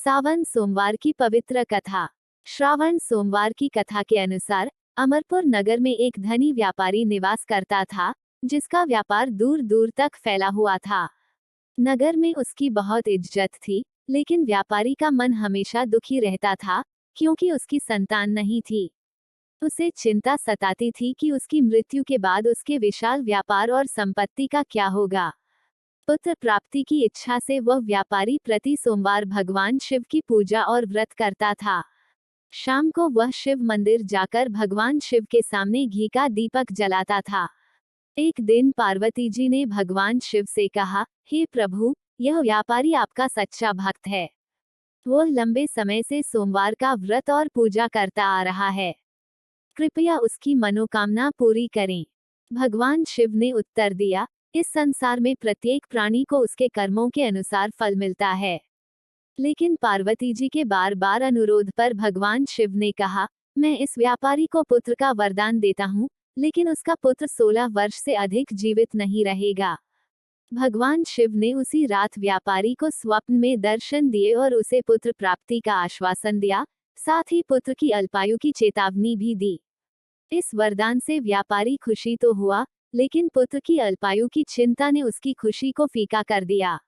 सावन सोमवार की पवित्र कथा। श्रावण सोमवार की कथा के अनुसार अमरपुर नगर में एक धनी व्यापारी निवास करता था, जिसका व्यापार दूर दूर तक फैला हुआ था। नगर में उसकी बहुत इज्जत थी, लेकिन व्यापारी का मन हमेशा दुखी रहता था, क्योंकि उसकी संतान नहीं थी। उसे चिंता सताती थी कि उसकी मृत्यु के बाद उसके विशाल व्यापार और संपत्ति का क्या होगा। पुत्र प्राप्ति की इच्छा से वह व्यापारी प्रति सोमवार भगवान शिव की पूजा और व्रत करता था। शाम को वह शिव मंदिर जाकर भगवान शिव के सामने घी का दीपक जलाता था। एक दिन पार्वती जी ने भगवान शिव से कहा, हे प्रभु, यह व्यापारी आपका सच्चा भक्त है। वह लंबे समय से सोमवार का व्रत और पूजा करता आ रहा है। कृपया उसकी मनोकामना पूरी करें। भगवान शिव ने उत्तर दिया, इस संसार में प्रत्येक प्राणी को उसके कर्मों के अनुसार फल मिलता है। लेकिन पार्वती जी के बार बार अनुरोध पर भगवान शिव ने कहा, मैं इस व्यापारी को पुत्र का वरदान देता हूँ, लेकिन उसका पुत्र 16 वर्ष से अधिक जीवित नहीं रहेगा। भगवान शिव ने उसी रात व्यापारी को स्वप्न में दर्शन दिए और उसे पुत्र प्राप्ति का आश्वासन दिया, साथ ही पुत्र की अल्पायु की चेतावनी भी दी। इस वरदान से व्यापारी खुशी तो हुआ, लेकिन पुत्र की अल्पायु की चिंता ने उसकी खुशी को फीका कर दिया।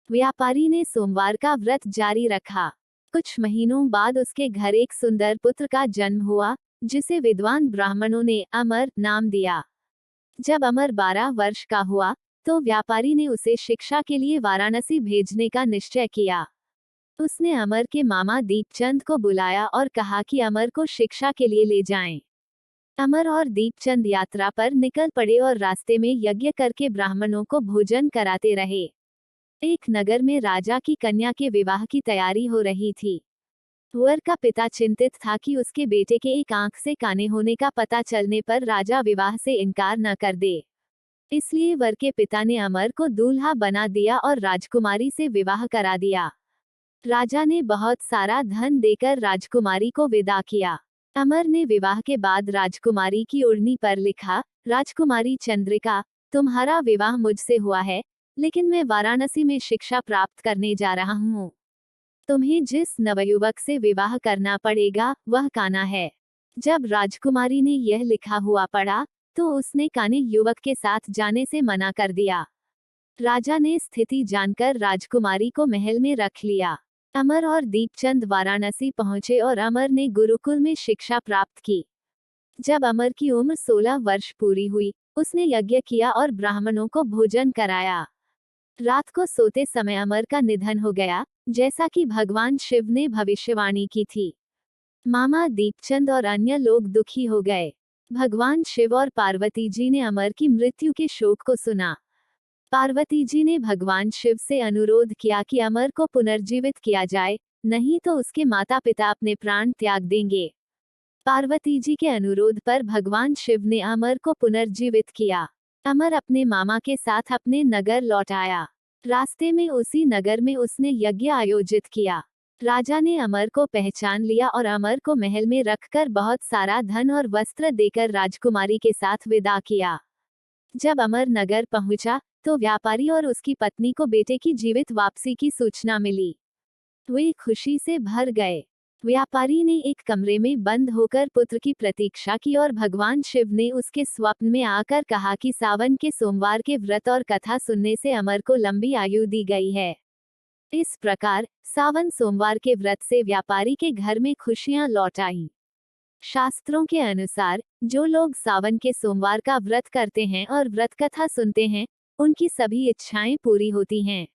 व्यापारी ने सोमवार का व्रत जारी रखा। कुछ महीनों बाद उसके घर एक सुंदर पुत्र का जन्म हुआ, जिसे विद्वान ब्राह्मणों ने अमर नाम दिया। जब अमर 12 वर्ष का हुआ, तो व्यापारी ने उसे शिक्षा के लिए वाराणसी भेजने का निश्चय किया। उसने अमर के मामा दीपचंद को बुलाया और कहा कि अमर को शिक्षा के लिए ले जाएं। अमर और दीपचंद यात्रा पर निकल पड़े और रास्ते में यज्ञ करके ब्राह्मणों को भोजन कराते रहे। एक नगर में राजा की कन्या के विवाह की तैयारी हो रही थी। वर का पिता चिंतित था कि उसके बेटे के एक आंख से काने होने का पता चलने पर राजा विवाह से इनकार न कर दे। इसलिए वर के पिता ने अमर को दूल्हा बना दिया और राजकुमारी से विवाह करा दिया। राजा ने बहुत सारा धन देकर राजकुमारी को विदा किया। अमर ने विवाह के बाद राजकुमारी की ओढ़नी पर लिखा, राजकुमारी चंद्रिका, तुम्हारा विवाह मुझसे हुआ है, लेकिन मैं वाराणसी में शिक्षा प्राप्त करने जा रहा हूँ। तुम्हें जिस नवयुवक से विवाह करना पड़ेगा, वह काना है। जब राजकुमारी ने यह लिखा हुआ पढ़ा, तो उसने काने युवक के साथ जाने से मना कर दिया। राजा ने स्थिति जानकर राजकुमारी को महल में रख लिया। अमर और दीपचंद वाराणसी पहुंचे और अमर ने गुरुकुल में शिक्षा प्राप्त की। जब अमर की उम्र 16 वर्ष पूरी हुई, उसने यज्ञ किया और ब्राह्मणों को भोजन कराया। रात को सोते समय अमर का निधन हो गया, जैसा कि भगवान शिव ने भविष्यवाणी की थी। मामा दीपचंद और अन्य लोग दुखी हो गए। भगवान शिव और पार्वती जी ने अमर की मृत्यु के शोक को सुना। पार्वती जी ने भगवान शिव से अनुरोध किया कि अमर को पुनर्जीवित किया जाए, नहीं तो उसके माता पिता अपने प्राण त्याग देंगे। पार्वती जी के अनुरोध पर भगवान शिव ने अमर को पुनर्जीवित किया। अमर अपने मामा के साथ अपने नगर लौट आया। रास्ते में उसी नगर में उसने यज्ञ आयोजित किया। राजा ने अमर को पहचान लिया और अमर को महल में रखकर बहुत सारा धन और वस्त्र देकर राजकुमारी के साथ विदा किया। जब अमर नगर पहुंचा, तो व्यापारी और उसकी पत्नी को बेटे की जीवित वापसी की सूचना मिली। वे खुशी से भर गए। व्यापारी ने एक कमरे में बंद होकर पुत्र की प्रतीक्षा की और भगवान शिव ने उसके स्वप्न में आकर कहा कि सावन के सोमवार के व्रत और कथा सुनने से अमर को लंबी आयु दी गई है। इस प्रकार सावन सोमवार के व्रत से व्यापारी के घर में खुशियां लौट आईं। शास्त्रों के अनुसार जो लोग सावन के सोमवार का व्रत करते हैं और व्रत कथा सुनते हैं, उनकी सभी इच्छाएं पूरी होती हैं।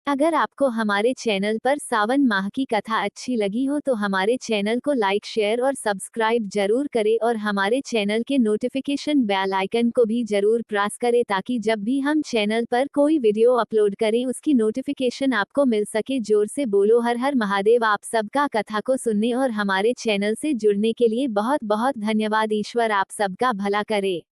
अगर आपको हमारे चैनल पर सावन माह की कथा अच्छी लगी हो तो हमारे चैनल को लाइक, शेयर और सब्सक्राइब जरूर करें और हमारे चैनल के नोटिफिकेशन बेल आइकन को भी जरूर प्रेस करें, ताकि जब भी हम चैनल पर कोई वीडियो अपलोड करें उसकी नोटिफिकेशन आपको मिल सके। जोर से बोलो हर हर महादेव। आप सबका कथा को सुनने और हमारे चैनल से जुड़ने के लिए बहुत बहुत धन्यवाद। ईश्वर आप सबका भला करे।